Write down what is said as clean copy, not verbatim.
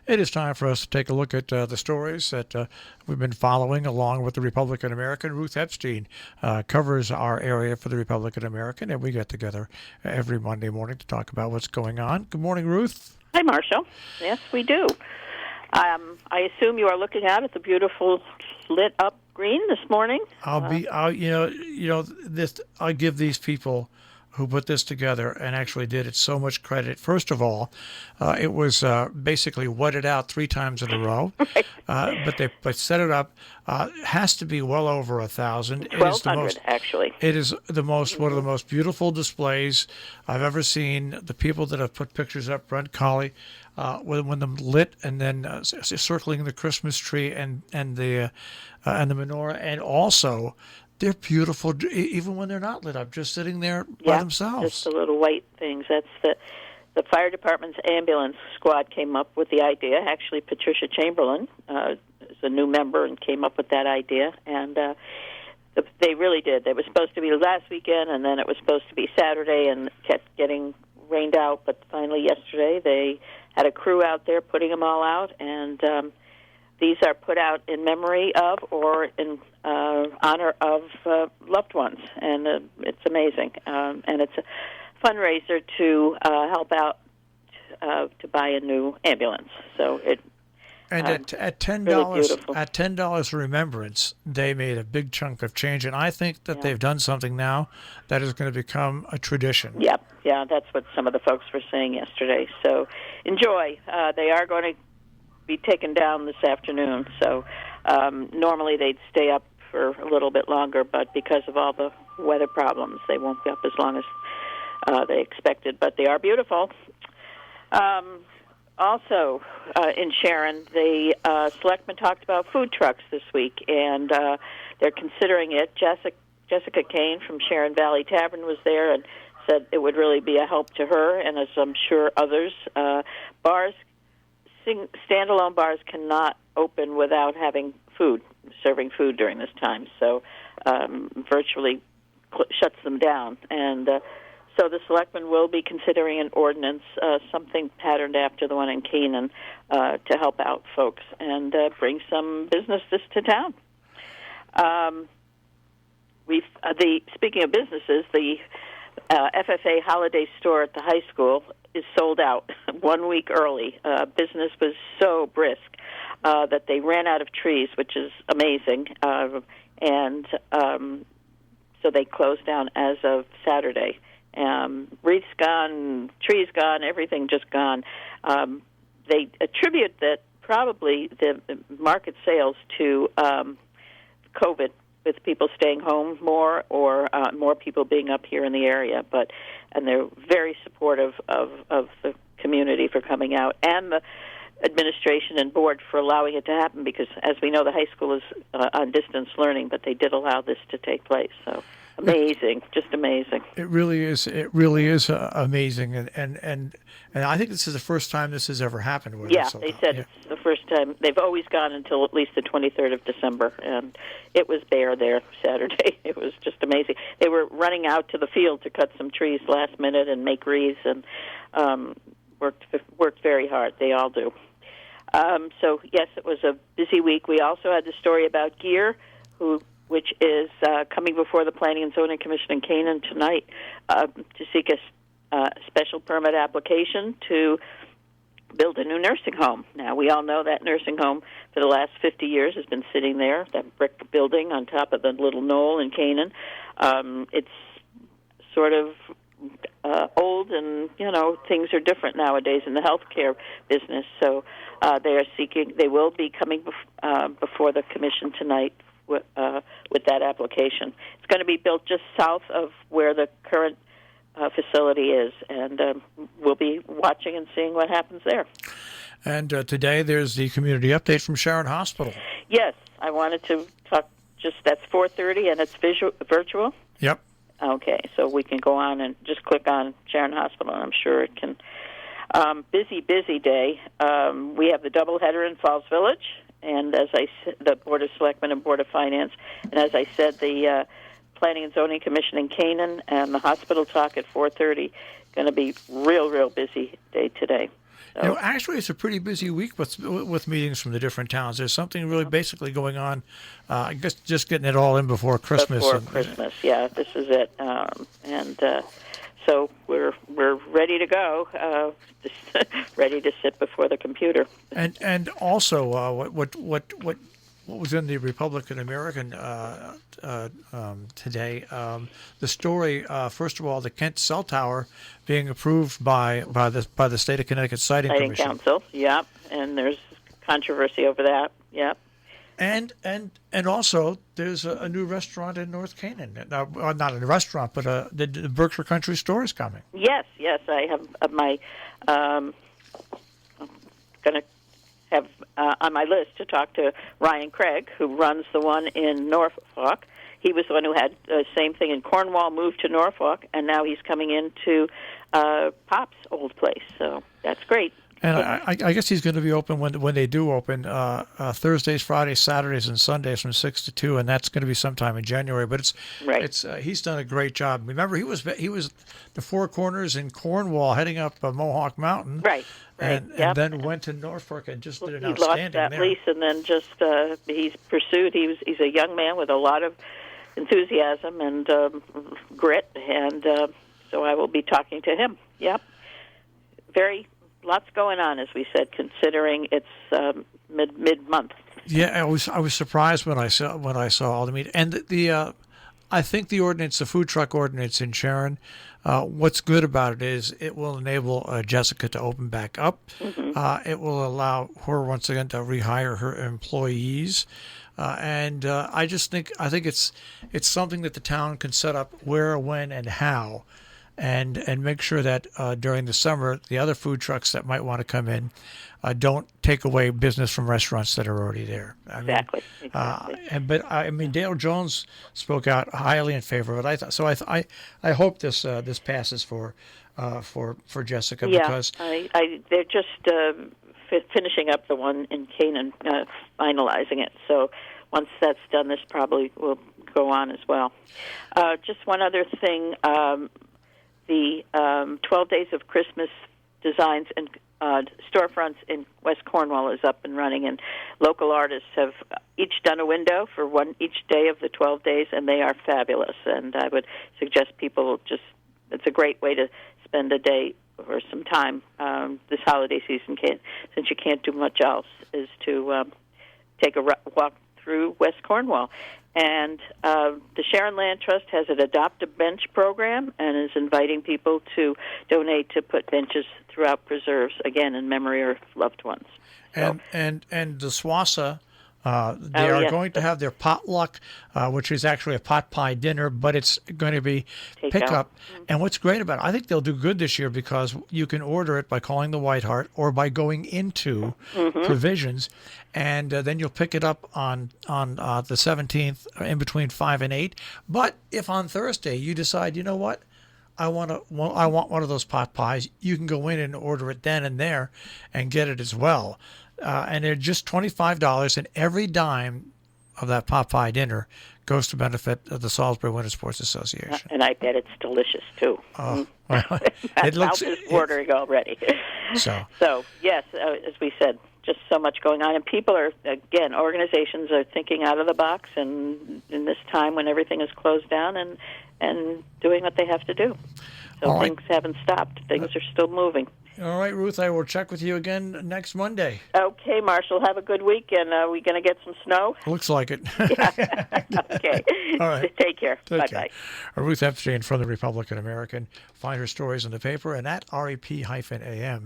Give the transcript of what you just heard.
It is time for us to take a look at the stories that we've been following along with the Republican American. Ruth Epstein covers our area for the Republican American, and we get together every Monday morning to talk about what's going on. Good morning, Ruth. Hi, Marshall. Yes, we do. I assume you are looking out at the beautiful lit up green this morning. I'll give these people who put this together and actually did it so much credit. First of all, it was basically wetted out 3 times in a row, but they set it up. Has to be well over 1,000. 1,200 actually. It is one of the most beautiful displays I've ever seen. The people that have put pictures up, Brent Colley, when them lit and then circling the Christmas tree and the menorah, and also. They're beautiful, even when they're not lit up, just sitting there by themselves. Just the little white things. That's the fire department's ambulance squad came up with the idea. Actually, Patricia Chamberlain is a new member and came up with that idea. And they really did. It was supposed to be last weekend, and then it was supposed to be Saturday, and kept getting rained out. But finally, yesterday, they had a crew out there putting them all out, and these are put out in memory of or in honor of loved ones, and it's amazing. And it's a fundraiser to help out to buy a new ambulance. So it. And at $10, really at $10 remembrance, they made a big chunk of change, and I think that they've done something now that is going to become a tradition. Yep, yeah, that's what some of the folks were saying yesterday. So enjoy. They are going to be taken down this afternoon. So normally they'd stay up for a little bit longer, but because of all the weather problems, they won't be up as long as they expected. But they are beautiful. Also, in Sharon, the selectmen talked about food trucks this week, and they're considering it. Jessica Kane from Sharon Valley Tavern was there and said it would really be a help to her, and as I'm sure others. Standalone bars cannot open without having serving food during this time, so virtually shuts them down. And so the selectmen will be considering an ordinance, something patterned after the one in Canaan, to help out folks and bring some businesses to town. Speaking of businesses, the FFA holiday store at the high school is sold out 1 week early. Business was so brisk that they ran out of trees, which is amazing. And so they closed down as of Saturday. Wreaths gone, trees gone, everything just gone. They attribute that probably the market sales to COVID, with people staying home more or more people being up here in the area. And they're very supportive of the community for coming out, and the administration and board for allowing it to happen, because as we know, the high school is on distance learning, but they did allow this to take place. So amazing, just amazing. It really is. It really is amazing, and I think this is the first time this has ever happened. Yeah, they said it's the first time. They've always gone until at least the 23rd of December, and it was bare there Saturday. It was just amazing. They were running out to the field to cut some trees last minute and make wreaths, and worked very hard. They all do. So yes, it was a busy week. We also had the story about Gear, which is coming before the Planning and Zoning Commission in Canaan tonight to seek a special permit application to build a new nursing home. Now, we all know that nursing home for the last 50 years has been sitting there, that brick building on top of the little knoll in Canaan. It's sort of old, and, things are different nowadays in the healthcare business. So they will be coming before the commission tonight with that application. It's going to be built just south of where the current facility is, and we'll be watching and seeing what happens there. And today there's the community update from Sharon Hospital. Yes, I wanted to talk. That's 4:30, and it's virtual. Yep. Okay, so we can go on and just click on Sharon Hospital, and I'm sure it can. Busy day. We have the doubleheader in Falls Village, and as I said, the Board of Selectmen and Board of Finance, and as I said, the Planning and Zoning Commission in Canaan and the hospital talk at 4:30. Going to be real busy day today. So Actually, it's a pretty busy week with meetings from the different towns. There's something really basically going on. I guess just getting it all in before Christmas. before Christmas, yeah, this is it, so we're ready to go, just ready to sit before the computer. And also, what was in the Republican American today? The story, first of all, the Kent cell tower being approved by the state of Connecticut Siting Siting Commission. Council, yep, and there's controversy over that, yep. And also, there's a new restaurant in North Canaan. Not a restaurant, but the Berkshire Country Store is coming. Yes, I have my. I'm going to have on my list to talk to Ryan Craig, who runs the one in Norfolk. He was the one who had the same thing in Cornwall, moved to Norfolk, and now he's coming into Pop's old place. So that's great. And I guess he's going to be open when they do open Thursdays, Fridays, Saturdays, and Sundays from 6 to 2, and that's going to be sometime in January. But he's done a great job. Remember, he was the Four Corners in Cornwall, heading up Mohawk Mountain, Right. and then went to Norfolk and just did an outstanding He lost that there. lease, and then just he's pursued. He's a young man with a lot of enthusiasm and grit, and so I will be talking to him. Yep. Lots going on, as we said, considering it's mid-month. Yeah, I was surprised when I saw all the meat and the I think the food truck ordinance in Sharon. What's good about it is it will enable Jessica to open back up. Mm-hmm. It will allow her once again to rehire her employees, and I think it's something that the town can set up where, when, and how. And make sure that during the summer, the other food trucks that might want to come in don't take away business from restaurants that are already there. Exactly. But Dale Jones spoke out highly in favor of it. I hope this passes for Jessica, because they're just finishing up the one in Canaan, finalizing it. So once that's done, this probably will go on as well. Just one other thing. The 12 Days of Christmas designs and storefronts in West Cornwall is up and running, and local artists have each done a window for each day of the 12 days, and they are fabulous. And I would suggest people it's a great way to spend a day or some time this holiday season, since you can't do much else, is to take a walk through West Cornwall. And the Sharon Land Trust has an Adopt a Bench program and is inviting people to donate to put benches throughout preserves, again, in memory of loved ones. And the SWASA, they are going to have their potluck, which is actually a pot pie dinner, but it's going to be pickup. Mm-hmm. And what's great about it, I think they'll do good this year, because you can order it by calling the White Hart or by going into Provisions, and then you'll pick it up on the 17th in between 5 and 8. But if on Thursday you decide, you know what, I want one of those pot pies, you can go in and order it then and there and get it as well. And they're just $25, and every dime of that pot pie dinner goes to benefit of the Salisbury Winter Sports Association. And I bet it's delicious too. Oh, well, it looks ordering already. So yes, as we said, just so much going on, and people are, again, organizations are thinking out of the box, and in this time when everything is closed down, and doing what they have to do. So things haven't stopped; things are still moving. All right, Ruth, I will check with you again next Monday. Okay, Marshall, have a good week, and are we going to get some snow? Looks like it. Okay. All right. Take care. Bye-bye. Ruth Epstein from the Republican American. Find her stories in the paper and at rep-am.com.